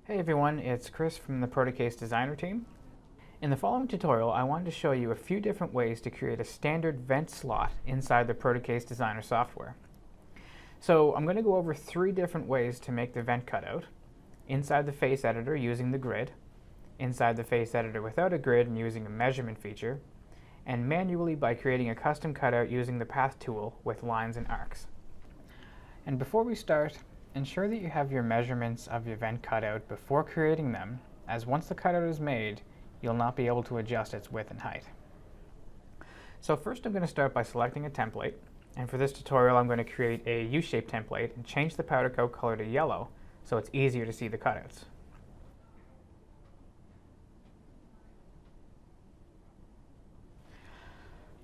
Hey everyone, it's Chris from the Protocase Designer team. In the following tutorial, I wanted to show you a few different ways to create a standard vent slot inside the Protocase Designer software. So I'm going to go over 3 different ways to make the vent cutout: inside the face editor using the grid, inside the face editor without a grid and using a measurement feature, and manually by creating a custom cutout using the path tool with lines and arcs. And before we start, ensure that you have your measurements of your vent cutout before creating them, as once the cutout is made, you'll not be able to adjust its width and height. So first I'm going to start by selecting a template, and for this tutorial I'm going to create a U-shaped template and change the powder coat color to yellow so it's easier to see the cutouts.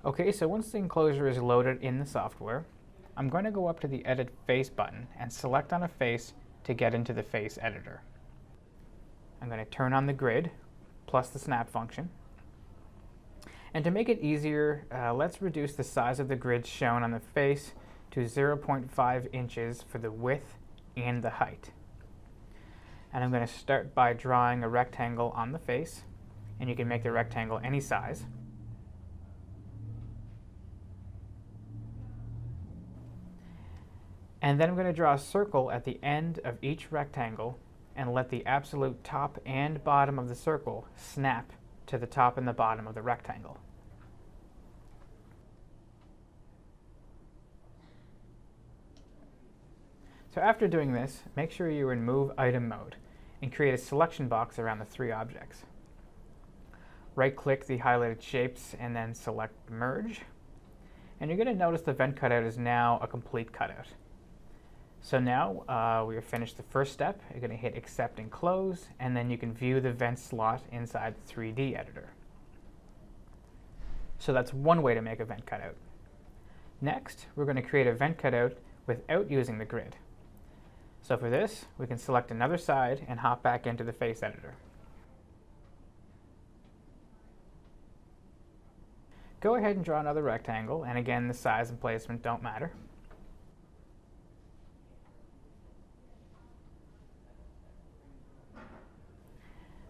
Okay, so once the enclosure is loaded in the software, I'm going to go up to the Edit Face button and select on a face to get into the face editor. I'm going to turn on the grid plus the snap function. And to make it easier, let's reduce the size of the grid shown on the face to 0.5 inches for the width and the height. And I'm going to start by drawing a rectangle on the face, and you can make the rectangle any size. And then I'm going to draw a circle at the end of each rectangle and let the absolute top and bottom of the circle snap to the top and the bottom of the rectangle. So after doing this, make sure you're in Move Item mode and create a selection box around the 3 objects. Right-click the highlighted shapes and then select Merge. And you're going to notice the vent cutout is now a complete cutout. So now we have finished the first step. You're going to hit Accept and Close, and then you can view the vent slot inside the 3D editor. So that's one way to make a vent cutout. Next, we're going to create a vent cutout without using the grid. So for this, we can select another side and hop back into the face editor. Go ahead and draw another rectangle, and again, the size and placement don't matter.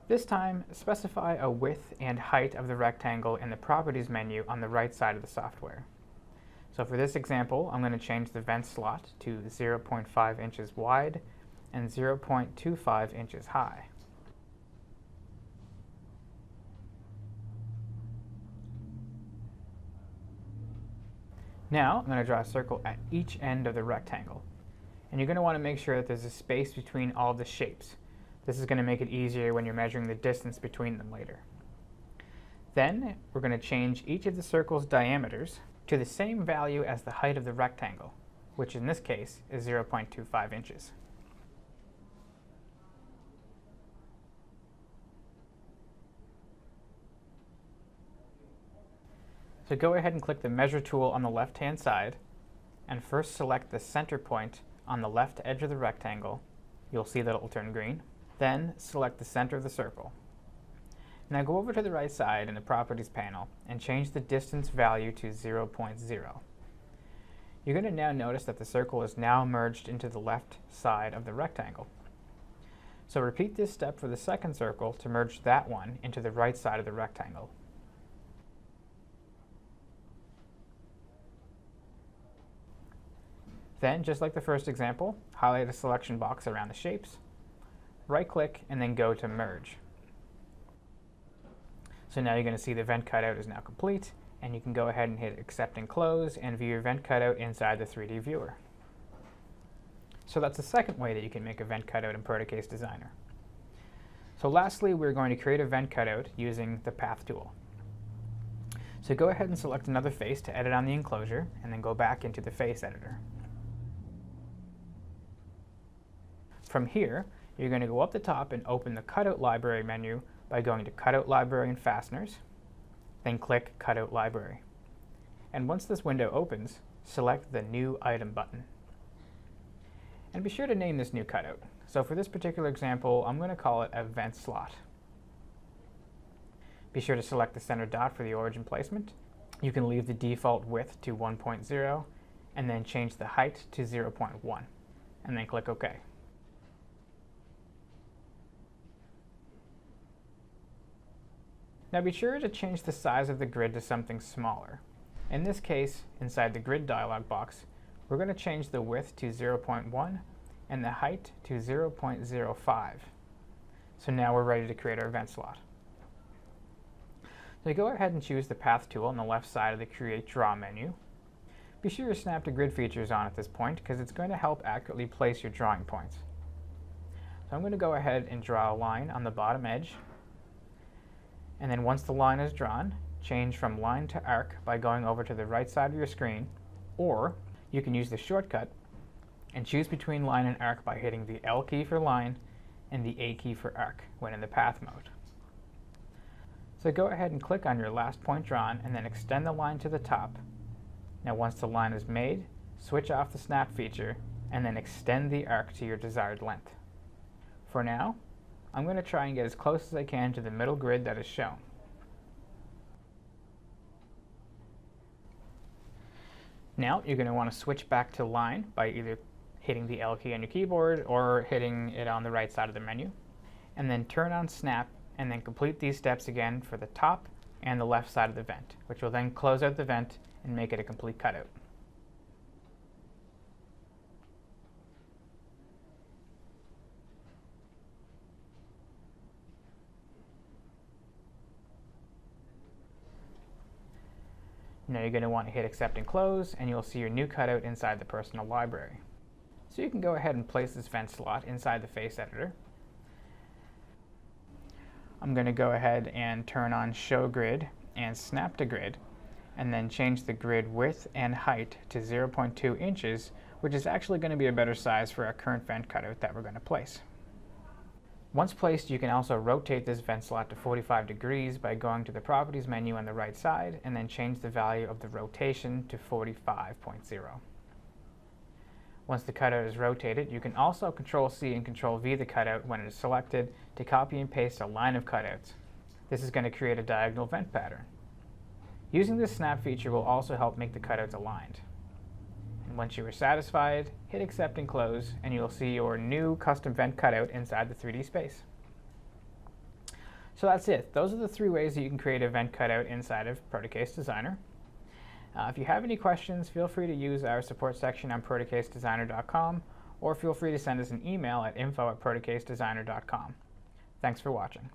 This time, specify a width and height of the rectangle in the Properties menu on the right side of the software. So for this example, I'm going to change the vent slot to 0.5 inches wide and 0.25 inches high. Now, I'm going to draw a circle at each end of the rectangle. And you're going to want to make sure that there's a space between all the shapes. This is going to make it easier when you're measuring the distance between them later. Then, we're going to change each of the circle's diameters to the same value as the height of the rectangle, which in this case is 0.25 inches. So go ahead and click the Measure tool on the left-hand side, and first select the center point on the left edge of the rectangle. You'll see that it will turn green. Then select the center of the circle. Now go over to the right side in the Properties panel and change the distance value to 0.0. You're going to now notice that the circle is now merged into the left side of the rectangle. So repeat this step for the second circle to merge that one into the right side of the rectangle. Then, just like the first example, highlight a selection box around the shapes. Right-click, and then go to Merge. So now you're going to see the vent cutout is now complete, and you can go ahead and hit Accept and Close and view your vent cutout inside the 3D viewer. So that's the second way that you can make a vent cutout in Protocase Designer. So lastly, we're going to create a vent cutout using the Path tool. So go ahead and select another face to edit on the enclosure, and then go back into the face editor. From here, you're going to go up the top and open the Cutout Library menu by going to Cutout Library and Fasteners, then click Cutout Library. And once this window opens, select the New Item button. And be sure to name this new cutout. So for this particular example, I'm going to call it a vent slot. Be sure to select the center dot for the origin placement. You can leave the default width to 1.0 and then change the height to 0.1, and then click OK. Now be sure to change the size of the grid to something smaller. In this case, inside the grid dialog box, we're going to change the width to 0.1 and the height to 0.05. So now we're ready to create our event slot. So go ahead and choose the Path tool on the left side of the Create Draw menu. Be sure to snap to grid features on at this point because it's going to help accurately place your drawing points. So I'm going to go ahead and draw a line on the bottom edge. And then once the line is drawn, change from line to arc by going over to the right side of your screen, or you can use the shortcut and choose between line and arc by hitting the L key for line and the A key for arc when in the path mode. So go ahead and click on your last point drawn and then extend the line to the top. Now once the line is made, switch off the snap feature and then extend the arc to your desired length. For now, I'm going to try and get as close as I can to the middle grid that is shown. Now you're going to want to switch back to line by either hitting the L key on your keyboard or hitting it on the right side of the menu. And then turn on snap and then complete these steps again for the top and the left side of the vent, which will then close out the vent and make it a complete cutout. Now you're going to want to hit accept and close, and you'll see your new cutout inside the personal library. So you can go ahead and place this vent slot inside the face editor. I'm going to go ahead and turn on show grid and snap to grid, and then change the grid width and height to 0.2 inches, which is actually going to be a better size for our current vent cutout that we're going to place. Once placed, you can also rotate this vent slot to 45 degrees by going to the Properties menu on the right side and then change the value of the rotation to 45.0. Once the cutout is rotated, you can also Control-C and Control-V the cutout when it is selected to copy and paste a line of cutouts. This is going to create a diagonal vent pattern. Using this snap feature will also help make the cutouts aligned. And once you are satisfied, hit accept and close, and you'll see your new custom vent cutout inside the 3D space. So that's it. Those are the 3 ways that you can create a vent cutout inside of Protocase Designer. If you have any questions, feel free to use our support section on protocasedesigner.com, or feel free to send us an email at info@protocasedesigner.com. Thanks for watching.